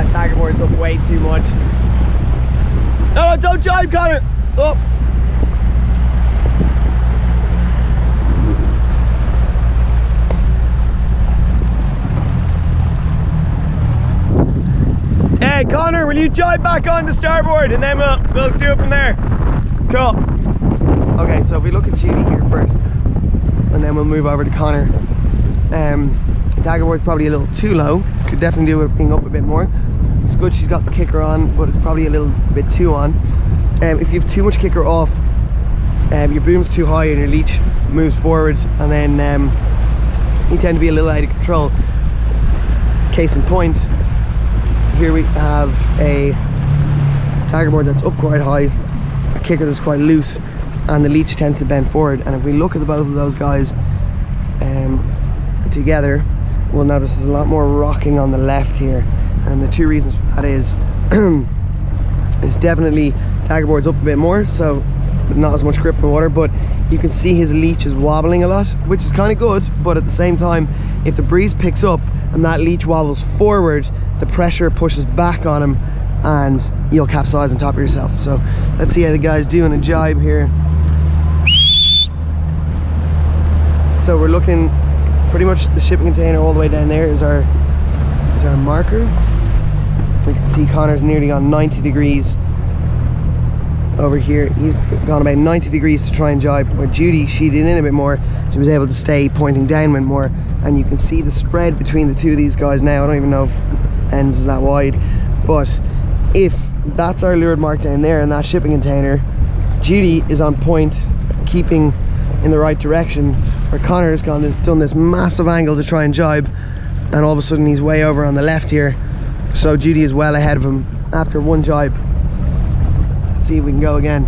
that dagger board's up way too much. No, don't jibe, Connor. Oh. Hey Connor, will you jibe back on the starboard and then we'll do it from there. Cool. Okay, so if we look at Judy here first and then we'll move over to Connor. Dagger board's probably a little too low. Could definitely do it being up a bit more. It's good she's got the kicker on, but it's probably a little bit too on. If you have too much kicker off, your boom's too high and your leech moves forward, and then you tend to be a little out of control. Case in point, here we have a dagger board that's up quite high, a kicker that's quite loose, and the leech tends to bend forward. And if we look at the both of those guys together, we'll notice there's a lot more rocking on the left here, and the two reasons for that is it's definitely dagger board's up a bit more, so not as much grip in the water, but you can see his leech is wobbling a lot, which is kind of good. But at the same time, if the breeze picks up and that leech wobbles forward, the pressure pushes back on him and you'll capsize on top of yourself. So let's see how the guy's doing a jibe here. So we're looking pretty much the shipping container all the way down there is our marker. We can see Connor's nearly on 90 degrees over here. He's gone about 90 degrees to try and jibe, where Judy, she did in a bit more. She was able to stay pointing downwind more, and you can see the spread between the two of these guys now. I don't even know if ends is that wide, but if that's our leeward mark down there in that shipping container, Judy is on point, keeping in the right direction, where Connor has done this massive angle to try and jibe, and all of a sudden he's way over on the left here. So Judy is well ahead of him after one jibe. Let's see if we can go again.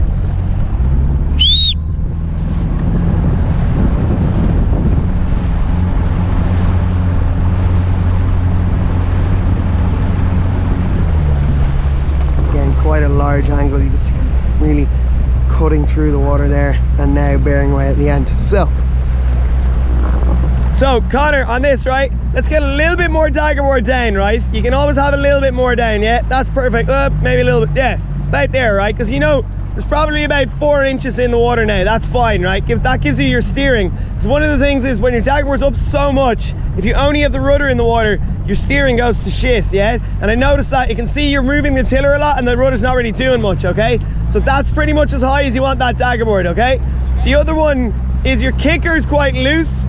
Again, quite a large angle. You can see him really cutting through the water there, and now bearing away at the end. So Connor, on this, right, let's get a little bit more dagger board down, right? You can always have a little bit more down, yeah? That's perfect. Maybe a little bit, yeah, about there, right? Because you know, there's probably about 4 inches in the water now. That's fine, right? That gives you your steering. Because one of the things is when your dagger board's up so much, if you only have the rudder in the water, your steering goes to shit, yeah? And I noticed that you can see you're moving the tiller a lot and the rudder's not really doing much, okay? So that's pretty much as high as you want that dagger board, okay? The other one is your kicker is quite loose,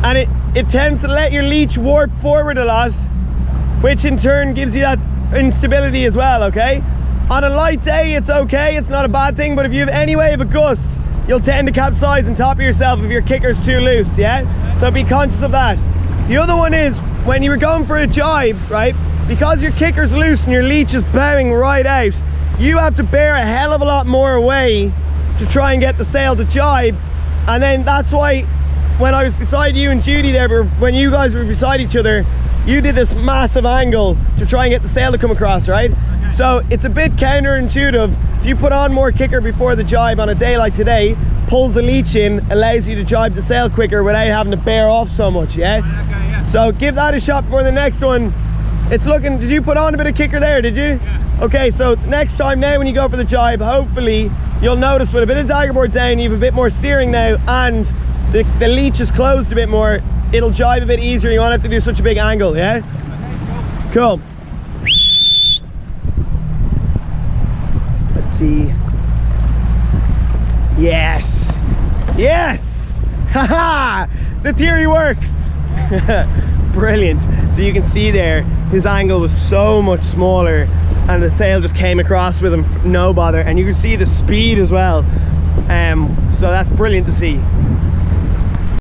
and it tends to let your leech warp forward a lot, which in turn gives you that instability as well, okay? On a light day, it's okay, it's not a bad thing, but if you have any wave of gust, you'll tend to capsize on top of yourself if your kicker's too loose, yeah? So be conscious of that. The other one is, when you were going for a jibe, right, because your kicker's loose and your leech is bowing right out, you have to bear a hell of a lot more away to try and get the sail to jibe. And then that's why when I was beside you and Judy there, when you guys were beside each other, you did this massive angle to try and get the sail to come across, right? Okay. So it's a bit counterintuitive. If you put on more kicker before the jibe on a day like today, pulls the leech in, allows you to jibe the sail quicker without having to bear off so much, yeah? Okay, yeah. So give that a shot for the next one. It's looking, did you put on a bit of kicker there, did you? Yeah. Okay, so next time now when you go for the jibe, hopefully you'll notice with a bit of dagger board down, you have a bit more steering now, and the leech is closed a bit more. It'll jibe a bit easier. You won't have to do such a big angle, yeah? Okay, cool. Let's see. Yes! Yes! Haha! The theory works! Brilliant. So you can see there, his angle was so much smaller and the sail just came across with him, no bother. And you can see the speed as well. So that's brilliant to see.